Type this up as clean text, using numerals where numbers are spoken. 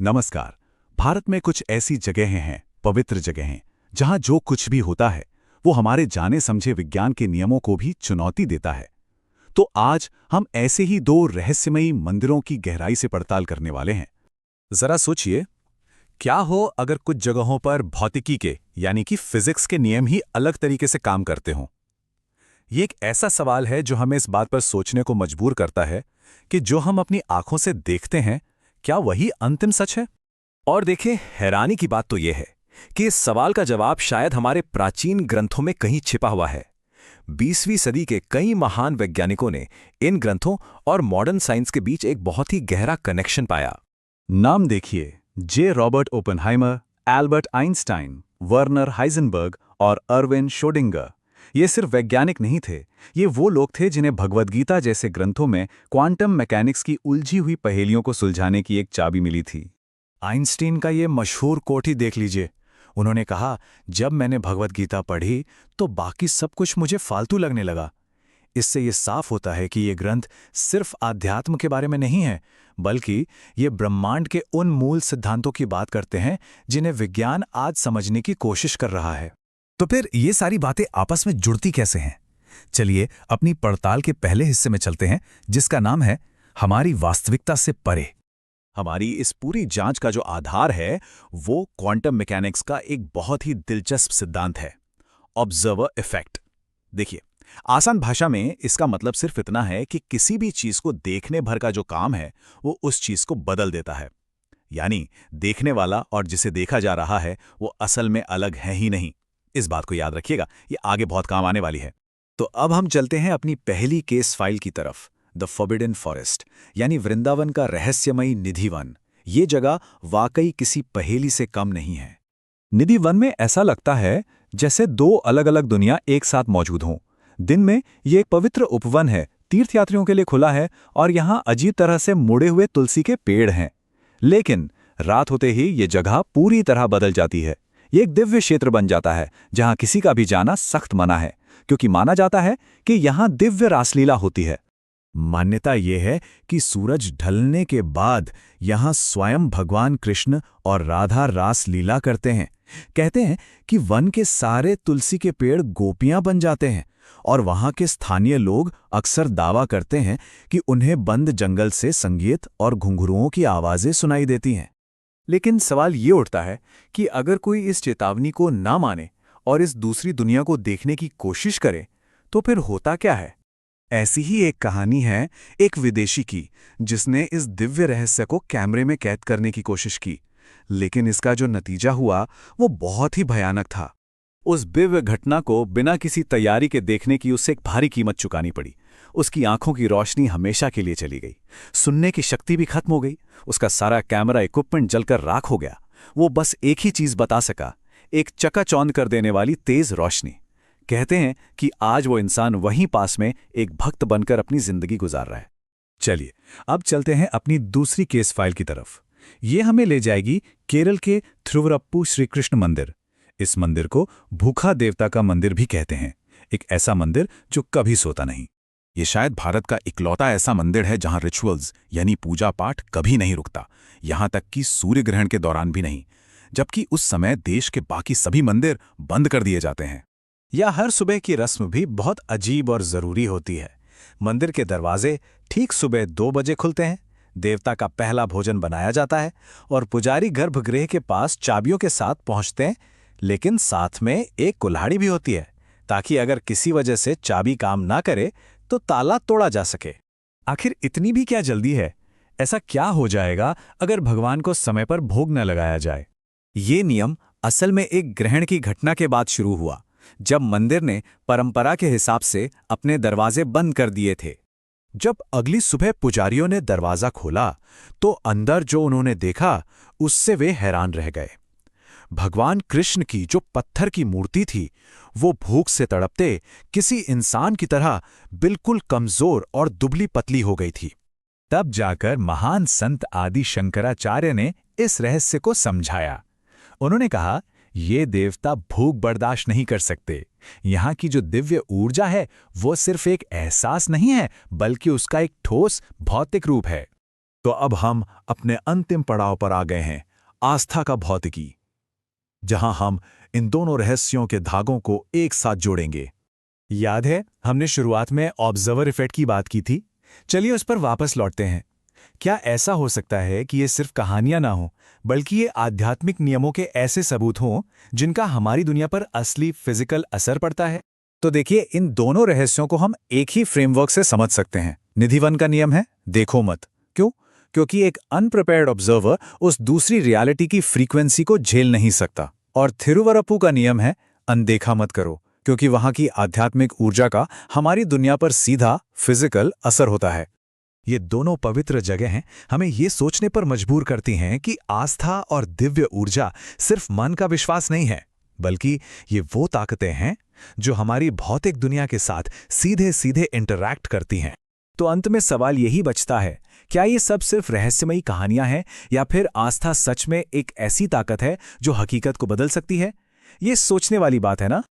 नमस्कार। भारत में कुछ ऐसी जगहें हैं, पवित्र जगहें, जहां जो कुछ भी होता है वो हमारे जाने समझे विज्ञान के नियमों को भी चुनौती देता है। तो आज हम ऐसे ही दो रहस्यमयी मंदिरों की गहराई से पड़ताल करने वाले हैं। जरा सोचिए, क्या हो अगर कुछ जगहों पर भौतिकी के यानी कि फिजिक्स के नियम ही अलग तरीके से काम करते हों। ये एक ऐसा सवाल है जो हमें इस बात पर सोचने को मजबूर करता है कि जो हम अपनी आंखों से देखते हैं, क्या वही अंतिम सच है? और देखिए, हैरानी की बात तो यह है कि इस सवाल का जवाब शायद हमारे प्राचीन ग्रंथों में कहीं छिपा हुआ है। 20वीं सदी के कई महान वैज्ञानिकों ने इन ग्रंथों और मॉडर्न साइंस के बीच एक बहुत ही गहरा कनेक्शन पाया। नाम देखिए, J Robert Oppenheimer, Albert Einstein, Werner Heisenberg और अर्विन श्रोडिंगर। ये सिर्फ वैज्ञानिक नहीं थे, ये वो लोग थे जिन्हें भगवद गीता जैसे ग्रंथों में क्वांटम मैकेनिक्स की उलझी हुई पहेलियों को सुलझाने की एक चाबी मिली थी। आइंस्टीन का ये मशहूर कोट ही देख लीजिए। उन्होंने कहा, जब मैंने भगवद गीता पढ़ी तो बाकी सब कुछ मुझे फालतू लगने लगा। इससे ये साफ होता है कि ये ग्रंथ सिर्फ आध्यात्म के बारे में नहीं है, बल्कि ये ब्रह्मांड के उन मूल सिद्धांतों की बात करते हैं जिन्हें विज्ञान आज समझने की कोशिश कर रहा है। तो फिर ये सारी बातें आपस में जुड़ती कैसे हैं? चलिए अपनी पड़ताल के पहले हिस्से में चलते हैं, जिसका नाम है हमारी वास्तविकता से परे। हमारी इस पूरी जांच का जो आधार है वो क्वांटम मैकेनिक्स का एक बहुत ही दिलचस्प सिद्धांत है, ऑब्जर्वर इफेक्ट। देखिए, आसान भाषा में इसका मतलब सिर्फ इतना है कि किसी भी चीज को देखने भर का जो काम है वो उस चीज को बदल देता है। यानी देखने वाला और जिसे देखा जा रहा है वो असल में अलग है ही नहीं। इस बात को याद रखिएगा, ये आगे बहुत काम आने वाली है। तो अब हम चलते हैं अपनी पहली केस फाइल की तरफ, द फॉरबिडन फॉरेस्ट, यानी वृंदावन का रहस्यमयी निधि वन। ये जगह वाकई किसी पहेली से कम नहीं है। निधि वन में ऐसा लगता है जैसे दो अलग अलग दुनिया एक साथ मौजूद हों। दिन में ये एक पवित्र उपवन है, तीर्थयात्रियों के लिए खुला है और यहाँ अजीब तरह से मुड़े हुए तुलसी के पेड़ हैं। लेकिन रात होते ही ये जगह पूरी तरह बदल जाती है। ये एक दिव्य क्षेत्र बन जाता है जहाँ किसी का भी जाना सख्त मना है, क्योंकि माना जाता है कि यहाँ दिव्य रासलीला होती है। मान्यता यह है कि सूरज ढलने के बाद यहाँ स्वयं भगवान कृष्ण और राधा रास लीला करते हैं। कहते हैं कि वन के सारे तुलसी के पेड़ गोपियां बन जाते हैं और वहाँ के स्थानीय लोग अक्सर दावा करते हैं कि उन्हें बंद जंगल से संगीत और घुंघरुओं की आवाज़ें सुनाई देती हैं। लेकिन सवाल ये उठता है कि अगर कोई इस चेतावनी को ना माने और इस दूसरी दुनिया को देखने की कोशिश करे, तो फिर होता क्या है? ऐसी ही एक कहानी है एक विदेशी की, जिसने इस दिव्य रहस्य को कैमरे में कैद करने की कोशिश की। लेकिन इसका जो नतीजा हुआ वो बहुत ही भयानक था। उस दिव्य घटना को बिना किसी तैयारी के देखने की उसे एक भारी कीमत चुकानी पड़ी। उसकी आंखों की रोशनी हमेशा के लिए चली गई, सुनने की शक्ति भी खत्म हो गई, उसका सारा कैमरा इक्विपमेंट जलकर राख हो गया। वो बस एक ही चीज बता सका, एक चकाचौंध कर देने वाली तेज रोशनी। कहते हैं कि आज वो इंसान वहीं पास में एक भक्त बनकर अपनी जिंदगी गुजार रहा है। चलिए अब चलते हैं अपनी दूसरी केस फाइल की तरफ। ये हमें ले जाएगी केरल के थिरुवरप्पु श्री कृष्ण मंदिर। इस मंदिर को भूखा देवता का मंदिर भी कहते हैं, एक ऐसा मंदिर जो कभी सोता नहीं। ये शायद भारत का इकलौता ऐसा मंदिर है जहां रिचुअल्स यानी पूजा पाठ कभी नहीं रुकता, यहां तक कि सूर्य ग्रहण के दौरान भी नहीं, जबकि उस समय देश के बाकी सभी मंदिर बंद कर दिए जाते हैं। या हर सुबह की रस्म भी बहुत अजीब और जरूरी होती है। मंदिर के दरवाजे ठीक सुबह 2 बजे खुलते हैं, देवता का पहला भोजन बनाया जाता है और पुजारी गर्भगृह के पास चाबियों के साथ पहुंचते हैं। लेकिन साथ में एक कुल्हाड़ी भी होती है, ताकि अगर किसी वजह से चाबी काम ना करे तो ताला तोड़ा जा सके। आखिर इतनी भी क्या जल्दी है? ऐसा क्या हो जाएगा अगर भगवान को समय पर भोग न लगाया जाए? ये नियम असल में एक ग्रहण की घटना के बाद शुरू हुआ, जब मंदिर ने परंपरा के हिसाब से अपने दरवाजे बंद कर दिए थे। जब अगली सुबह पुजारियों ने दरवाजा खोला तो अंदर जो उन्होंने देखा उससे वे हैरान रह गए। भगवान कृष्ण की जो पत्थर की मूर्ति थी वो भूख से तड़पते किसी इंसान की तरह बिल्कुल कमजोर और दुबली पतली हो गई थी। तब जाकर महान संत आदि शंकराचार्य ने इस रहस्य को समझाया। उन्होंने कहा, ये देवता भूख बर्दाश्त नहीं कर सकते। यहाँ की जो दिव्य ऊर्जा है वो सिर्फ एक एहसास नहीं है, बल्कि उसका एक ठोस भौतिक रूप है। तो अब हम अपने अंतिम पड़ाव पर आ गए हैं, आस्था का भौतिकी, जहां हम इन दोनों रहस्यों के धागों को एक साथ जोड़ेंगे। याद है हमने शुरुआत में ऑब्जर्वर इफेक्ट की बात की थी? चलिए उस पर वापस लौटते हैं। क्या ऐसा हो सकता है कि ये सिर्फ कहानियां ना हो, बल्कि ये आध्यात्मिक नियमों के ऐसे सबूत हों जिनका हमारी दुनिया पर असली फिजिकल असर पड़ता है? तो देखिए, इन दोनों रहस्यों को हम एक ही फ्रेमवर्क से समझ सकते हैं। निधि वन का नियम है, देखो मत। क्यों? क्योंकि एक अनप्रिपेयर्ड ऑब्जर्वर उस दूसरी रियलिटी की फ्रीक्वेंसी को झेल नहीं सकता। और थिरुवरप्पू का नियम है, अनदेखा मत करो, क्योंकि वहां की आध्यात्मिक ऊर्जा का हमारी दुनिया पर सीधा फिजिकल असर होता है। ये दोनों पवित्र जगहें हमें ये सोचने पर मजबूर करती हैं कि आस्था और दिव्य ऊर्जा सिर्फ मन का विश्वास नहीं है, बल्कि ये वो ताकतें हैं जो हमारी भौतिक दुनिया के साथ सीधे सीधे इंटरैक्ट करती हैं। तो अंत में सवाल यही बचता है, क्या ये सब सिर्फ रहस्यमयी कहानियां हैं, या फिर आस्था सच में एक ऐसी ताकत है जो हकीकत को बदल सकती है? ये सोचने वाली बात है ना।